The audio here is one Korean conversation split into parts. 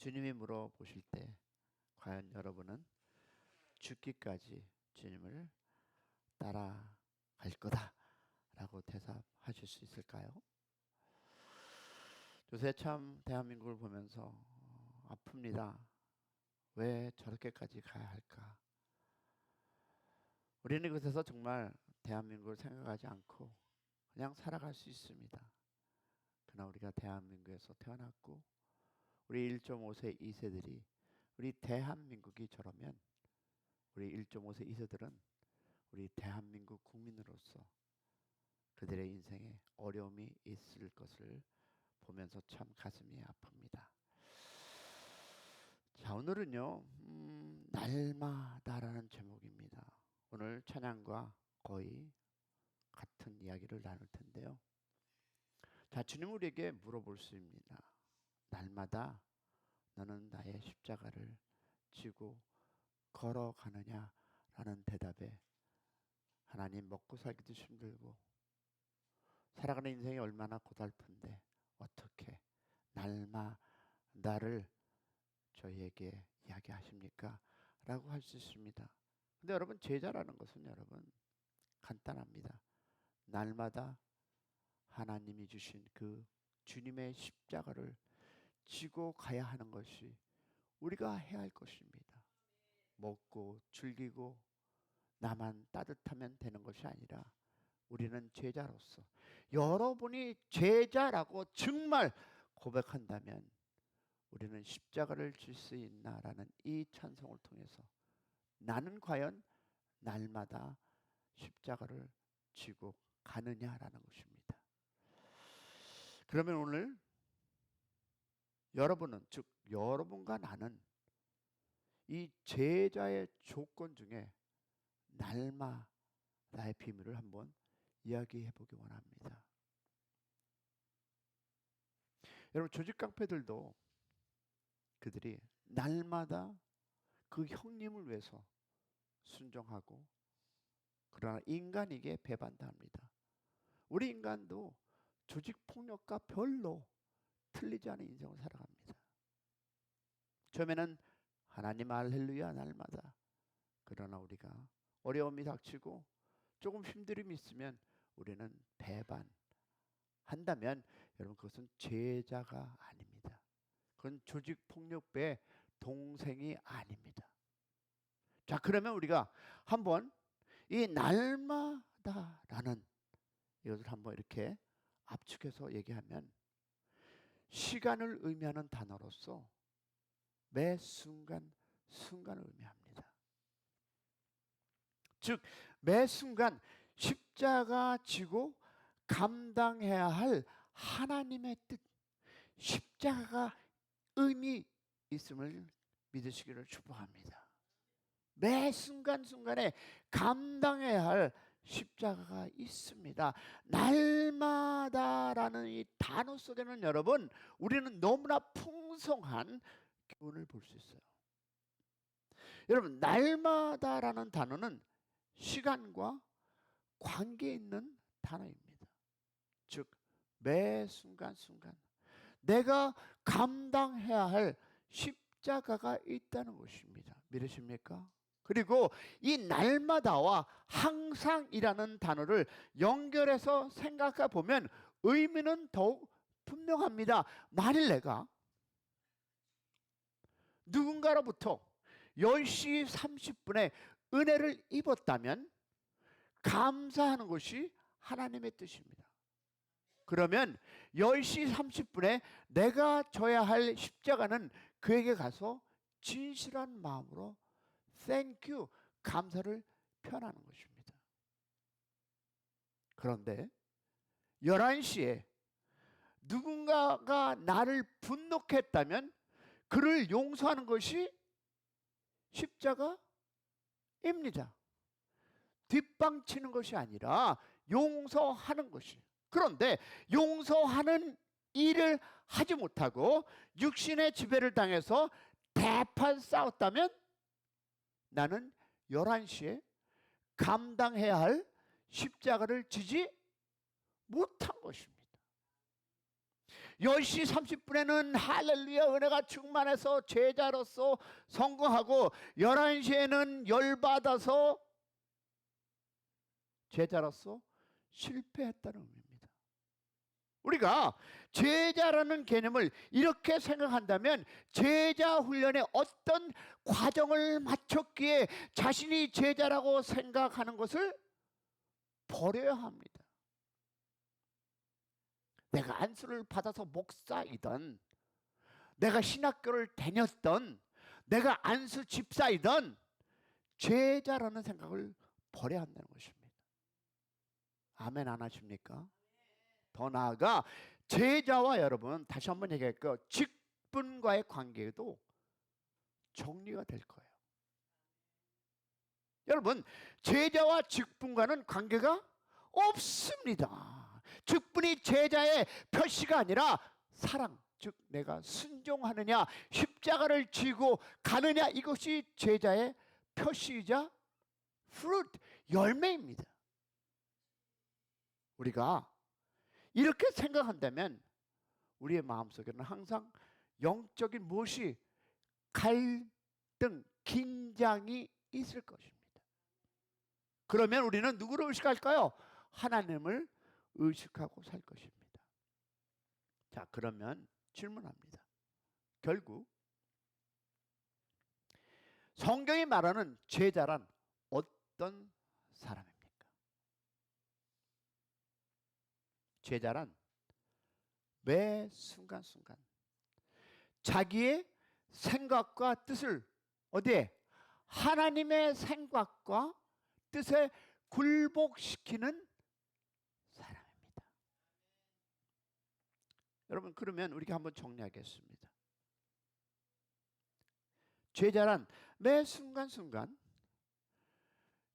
주님이 물어보실 때 과연 여러분은 죽기까지 주님을 따라갈 거다라고 대답하실 수 있을까요? 요새 참 대한민국을 보면서 아픕니다. 왜 저렇게까지 가야 할까? 우리는 이곳에서 정말 대한민국을 생각하지 않고 그냥 살아갈 수 있습니다. 그러나 우리가 대한민국에서 태어났고 우리 1.5세 2세들이 우리 대한민국이 저러면 우리 1.5세 2세들은 우리 대한민국 국민으로서 그들의 인생에 어려움이 있을 것을 보면서 참 가슴이 아픕니다. 자, 오늘은요 날마다라는 제목입니다. 오늘 찬양과 거의 같은 이야기를 나눌 텐데요. 자, 주님 우리에게 물어보십니다. 날마다 너는 나의 십자가를 지고 걸어가느냐라는 대답에 하나님, 먹고 살기도 힘들고 살아가는 인생이 얼마나 고달픈데 어떻게 날마다를 저희에게 이야기하십니까? 라고 할 수 있습니다. 근데 여러분, 제자라는 것은 여러분 간단합니다. 날마다 하나님이 주신 그 주님의 십자가를 지고 가야 하는 것이 우리가 해야 할 것입니다. 먹고 즐기고 나만 따뜻하면 되는 것이 아니라 우리는 제자로서 여러분이 제자라고 정말 고백한다면 우리는 십자가를 질 수 있나라는 이 찬송을 통해서 나는 과연 날마다 십자가를 지고 가느냐라는 것입니다. 그러면 오늘 여러분은, 즉 여러분과 나는 이 제자의 조건 중에 날마다의 비밀을 한번 이야기해 보기 원합니다. 여러분, 조직 깡패들도 그들이 날마다 그 형님을 위해서 순종하고 그러나 인간에게 배반당합니다. 우리 인간도 조직 폭력과 별로 틀리지 않은 인생을 살아갑니다. 처음에는 하나님 할렐루야 날마다, 그러나 우리가 어려움이 닥치고 조금 힘듦이 있으면 우리는 배반한다면 여러분 그것은 제자가 아닙니다. 그건 조직폭력배의 동생이 아닙니다. 자, 그러면 우리가 한번 이 날마다라는 이것을 한번 이렇게 압축해서 얘기하면 시간을 의미하는 단어로서 매 순간 순간을 의미합니다. 즉 매 순간 십자가 지고 감당해야 할 하나님의 뜻, 십자가가 의미 있음을 믿으시기를 축복합니다. 매 순간순간에 감당해야 할 십자가가 있습니다. 날마다라는 이 단어 속에는 여러분 우리는 너무나 풍성한 교훈을 볼 수 있어요. 여러분, 날마다라는 단어는 시간과 관계 있는 단어입니다. 즉 매 순간순간 내가 감당해야 할 십자가가 있다는 것입니다. 믿으십니까? 그리고 이 날마다와 항상이라는 단어를 연결해서 생각해 보면 의미는 더욱 분명합니다. 만일 내가 누군가로부터 10시 30분에 은혜를 입었다면 감사하는 것이 하나님의 뜻입니다. 그러면 10시 30분에 내가 져야 할 십자가는 그에게 가서 진실한 마음으로 Thank you, 감사를 표현하는 것입니다. 그런데 11시에 누군가가 나를 분노케 했다면 그를 용서하는 것이 십자가입니다. 뒷방치는 것이 아니라 용서하는 것이. 그런데 용서하는 일을 하지 못하고 육신의 지배를 당해서 대판 싸웠다면 나는 11시에 감당해야 할 십자가를 지지 못한 것입니다. 10시 30분에는 할렐루야 은혜가 충만해서 제자로서 성공하고 11시에는 열받아서 제자로서 실패했다는 의미입니다. 우리가 제자라는 개념을 이렇게 생각한다면 제자 훈련의 어떤 과정을 마쳤기에 자신이 제자라고 생각하는 것을 버려야 합니다. 내가 안수를 받아서 목사이던, 내가 신학교를 다녔던, 내가 안수 집사이던 제자라는 생각을 버려야 한다는 것입니다. 아멘 안 하십니까? 더 나아가 제자와 여러분 다시 한번 얘기할게요. 직분과의 관계도 정리가 될 거예요. 여러분 제자와 직분과는 관계가 없습니다. 직분이 제자의 표시가 아니라 사랑, 즉 내가 순종하느냐 십자가를 지고 가느냐 이것이 제자의 표시이자 fruit, 열매입니다. 우리가 이렇게 생각한다면 우리의 마음속에는 항상 영적인 무엇이 갈등, 긴장이 있을 것입니다. 그러면 우리는 누구를 의식할까요? 하나님을 의식하고 살 것입니다. 자, 그러면 질문합니다. 결국 성경이 말하는 제자란 어떤 사람입니까? 제자란 매 순간순간 자기의 생각과 뜻을 어디에? 하나님의 생각과 뜻에 굴복시키는 사람입니다. 여러분 그러면 우리가 한번 정리하겠습니다. 제자란 매 순간순간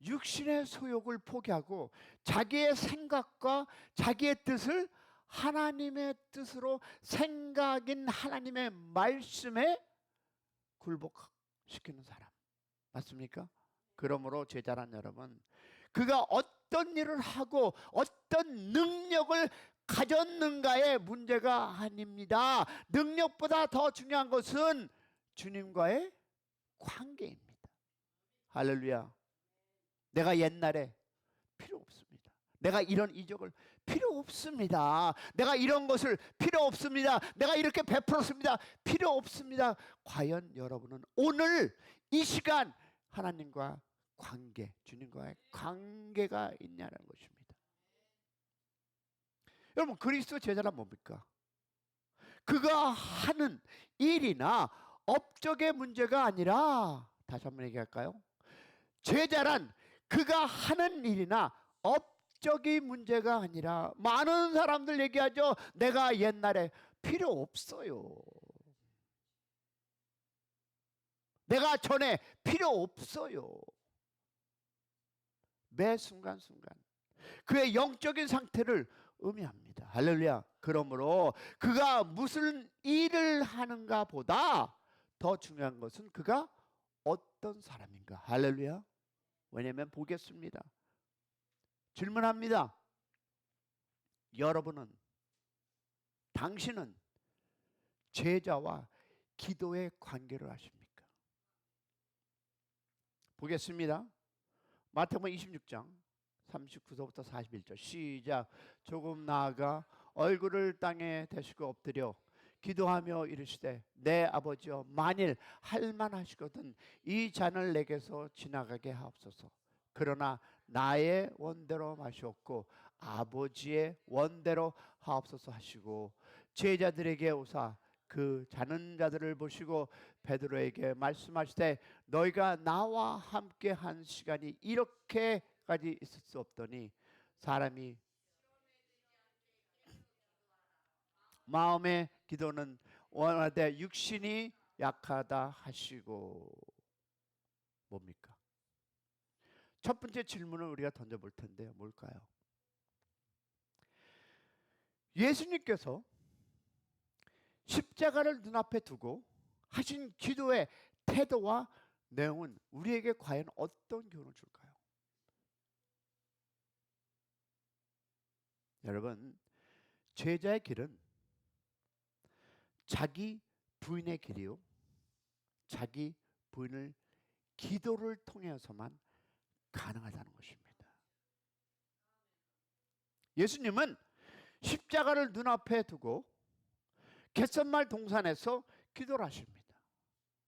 육신의 소욕을 포기하고 자기의 생각과 자기의 뜻을 하나님의 뜻으로 생각인 하나님의 말씀에 굴복시키는 사람 맞습니까? 그러므로 제자란 여러분 그가 어떤 일을 하고 어떤 능력을 가졌는가의 문제가 아닙니다. 능력보다 더 중요한 것은 주님과의 관계입니다. 할렐루야. 내가 옛날에 필요 없습니다. 내가 이런 이적을 필요 없습니다. 내가 이런 것을 필요 없습니다. 내가 이렇게 베풀었습니다. 필요 없습니다. 과연 여러분은 오늘 이 시간 하나님과 관계, 주님과의 관계가 있냐는 것입니다. 여러분 그리스도 제자란 뭡니까? 그가 하는 일이나 업적의 문제가 아니라 다시 한번 얘기할까요? 제자란 그가 하는 일이나 업적이 문제가 아니라 많은 사람들 얘기하죠. 내가 옛날에 필요 없어요. 내가 전에 필요 없어요. 매 순간순간 그의 영적인 상태를 의미합니다. 할렐루야. 그러므로 그가 무슨 일을 하는가 보다 더 중요한 것은 그가 어떤 사람인가. 할렐루야. 왜냐하면 보겠습니다. 질문합니다. 여러분은 당신은 제자와 기도의 관계를 아십니까? 보겠습니다. 마태복음 26장 39절부터 41절 시작. 조금 나아가 얼굴을 땅에 대시고 엎드려 기도하며 이르시되 내 아버지여 만일 할만하시거든 이 잔을 내게서 지나가게 하옵소서. 그러나 나의 원대로 마시옵고 아버지의 원대로 하옵소서 하시고 제자들에게 오사 그 자는 자들을 보시고 베드로에게 말씀하시되 너희가 나와 함께 한 시간이 이렇게까지 있을 수 없더니 사람이 마음의 기도는 원하되 육신이 약하다 하시고 뭡니까? 첫 번째 질문을 우리가 던져볼 텐데요. 뭘까요? 예수님께서 십자가를 눈앞에 두고 하신 기도의 태도와 내용은 우리에게 과연 어떤 교훈을 줄까요? 여러분 제자의 길은 자기 부인의 길이요, 자기 부인을 기도를 통해서만 가능하다는 것입니다. 예수님은 십자가를 눈앞에 두고 겟셋말 동산에서 기도를 하십니다.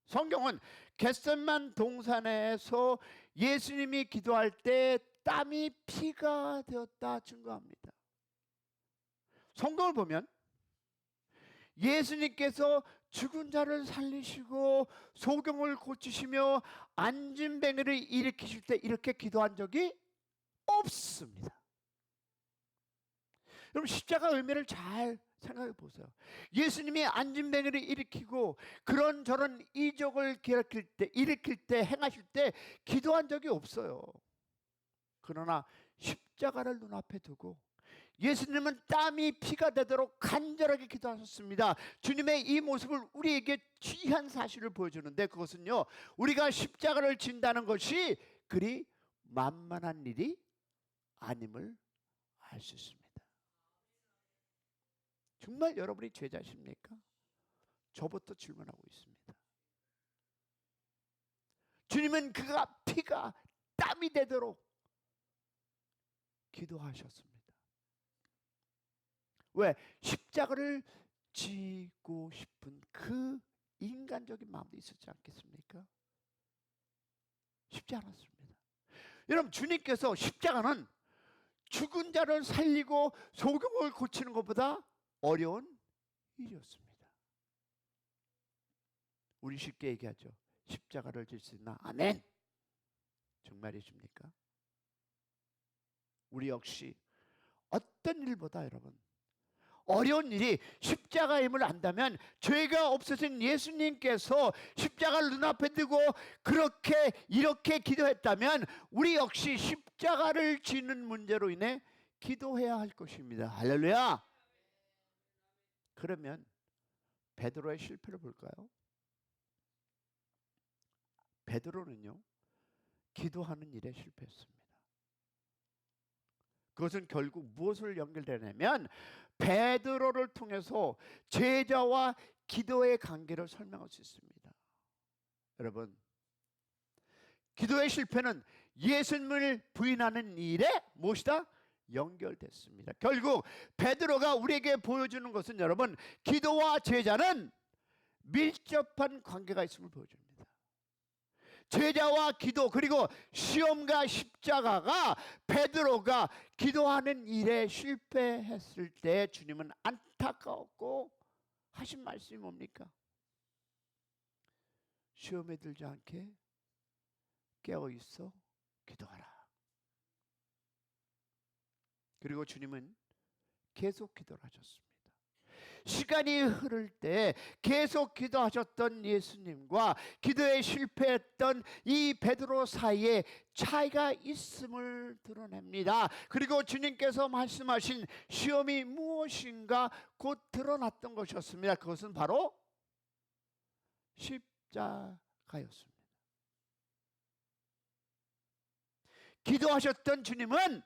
성경은 겟셋만 동산에서 예수님이 기도할 때 땀이 피가 되었다 증거합니다. 성경을 보면 예수님께서 죽은 자를 살리시고 소경을 고치시며 앉은 뱅이를 일으키실 때 이렇게 기도한 적이 없습니다. 여러분, 십자가 의미를 잘 생각해 보세요. 예수님이 앉은 뱅이를 일으키고 그런저런 이적을 일으킬 때 행하실 때 기도한 적이 없어요. 그러나 십자가를 눈앞에 두고 예수님은 땀이 피가 되도록 간절하게 기도하셨습니다. 주님의 이 모습을 우리에게 귀한 사실을 보여주는데, 그것은요, 우리가 십자가를 진다는 것이 그리 만만한 일이 아님을 알 수 있습니다. 정말 여러분이 죄자십니까? 저부터 질문하고 있습니다. 주님은 그가 피가 땀이 되도록 기도하셨습니다. 왜? 십자가를 지고 싶은 그 인간적인 마음도 있었지 않겠습니까? 쉽지 않았습니다. 여러분, 주님께서 십자가는 죽은 자를 살리고 소경을 고치는 것보다 어려운 일이었습니다. 우리 쉽게 얘기하죠. 십자가를 질 수 있나? 아멘. 정말이십니까? 우리 역시 어떤 일보다 여러분 어려운 일이 십자가임을 안다면, 죄가 없으신 예수님께서 십자가를 눈앞에 두고 이렇게 기도했다면 우리 역시 십자가를 지는 문제로 인해 기도해야 할 것입니다. 할렐루야. 그러면 베드로의 실패를 볼까요? 베드로는요, 기도하는 일에 실패했습니다. 그것은 결국 무엇을 연결되냐면 베드로를 통해서 제자와 기도의 관계를 설명할 수 있습니다. 여러분, 기도의 실패는 예수님을 부인하는 일에 무엇이다? 연결됐습니다. 결국 베드로가 우리에게 보여주는 것은, 여러분, 기도와 제자는 밀접한 관계가 있음을 보여줍니다. 제자와 기도, 그리고 시험과 십자가가 베드로가 기도하는 일에 실패했을 때 주님은 안타까웠고 하신 말씀이 뭡니까? 시험에 들지 않게 깨어있어 기도하라. 그리고 주님은 계속 기도를 하셨습니다. 시간이 흐를 때 계속 기도하셨던 예수님과 기도에 실패했던 이 베드로 사이에 차이가 있음을 드러냅니다. 그리고 주님께서 말씀하신 시험이 무엇인가 곧 드러났던 것이었습니다. 그것은 바로 십자가였습니다. 기도하셨던 주님은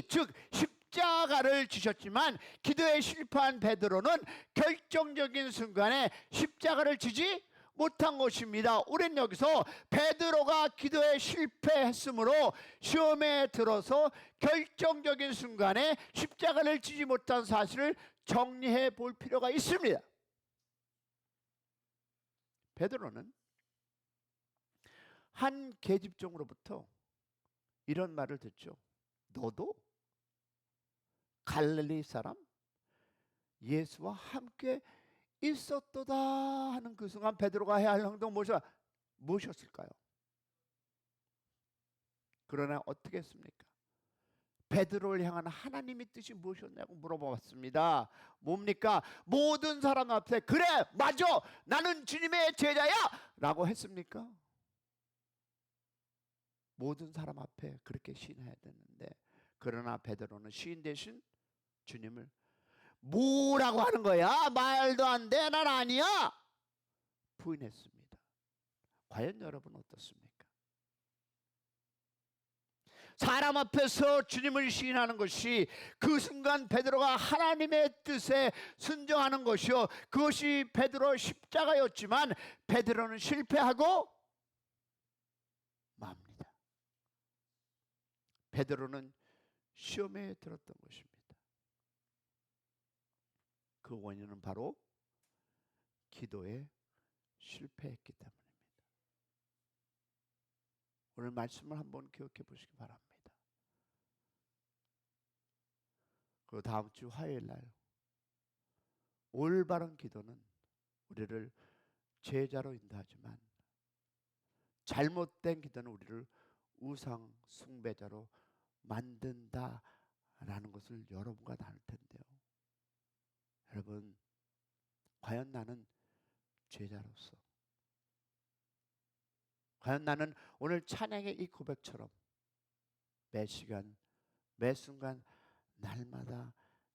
즉 십자가를 지셨지만, 기도에 실패한 베드로는 결정적인 순간에 십자가를 지지 못한 것입니다. 우리는 여기서 베드로가 기도에 실패했으므로 시험에 들어서 결정적인 순간에 십자가를 지지 못한 사실을 정리해 볼 필요가 있습니다. 베드로는 한 계집종으로부터 이런 말을 듣죠. 너도 갈릴리 사람 예수와 함께 있었도다 하는 그 순간 베드로가 해야 할 행동 무엇이었을까요? 그러나 어떻게 했습니까? 베드로를 향한 하나님의 뜻이 무엇이었냐고 물어봤습니다. 뭡니까? 모든 사람 앞에 그래 맞아 나는 주님의 제자야 라고 했습니까? 모든 사람 앞에 그렇게 시인해야 되는데, 그러나 베드로는 시인 대신 주님을 뭐라고 하는 거야? 말도 안 돼, 난 아니야 부인했습니다. 과연 여러분 어떻습니까? 사람 앞에서 주님을 시인하는 것이 그 순간 베드로가 하나님의 뜻에 순종하는 것이요, 그것이 베드로 십자가였지만 베드로는 실패하고 맙니다. 베드로는 시험에 들었던 것입니다. 그 원인은 바로 기도에 실패했기 때문입니다. 오늘 말씀을 한번 기억해 보시기 바랍니다. 그 다음 주 화요일 날 올바른 기도는 우리를 제자로 인도하지만 잘못된 기도는 우리를 우상 숭배자로 만든다라는 것을 여러분과 나눌 텐데요. 여러분, 과연 나는 제자로서, 과연 나는 오늘 찬양의 이 고백처럼 매 시간 매 순간 날마다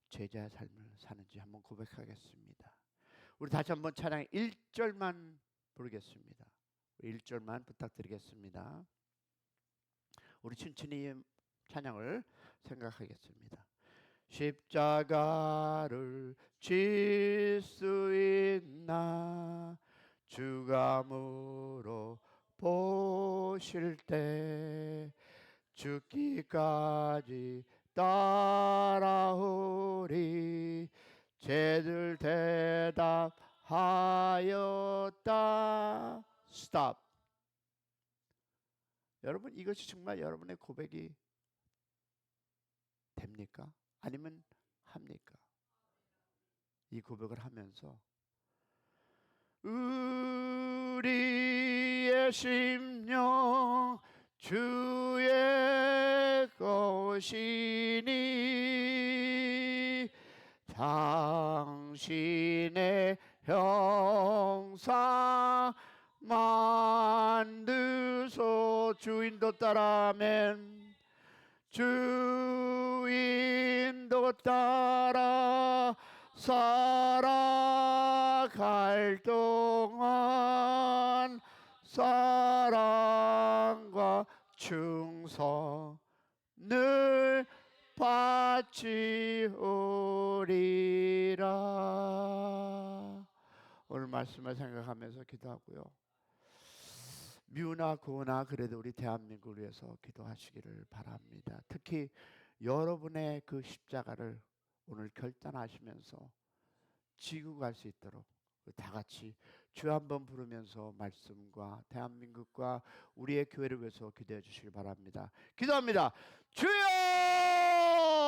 제자의 삶을 사는지 한번 고백하겠습니다. 우리 다시 한번 찬양 1절만 부르겠습니다. 1절만 부탁드리겠습니다. 우리 천천히 찬양을 생각하겠습니다. 십자가를 질 수 있나 주가 물어보실 때 죽기까지 따라오리 쟤들 대답하였다. 스톱. 여러분, 이것이 정말 여러분의 고백이 됩니까? 아니면 합니까? 이 고백을 하면서 우리의 심령 주의 것이니 당신의 형상 만드소. 주인도 따라면 주인도 따라 살아갈 동안 사랑과 충성을 바치오리라. 오늘 말씀을 생각하면서 기도하고요. 뮤나 고나 그래도 우리 대한민국을 위해서 기도하시기를 바랍니다. 특히 여러분의 그 십자가를 오늘 결단하시면서 지고 갈 수 있도록 다 같이 주 한번 부르면서 말씀과 대한민국과 우리의 교회를 위해서 기도해 주시기 바랍니다. 기도합니다. 주여!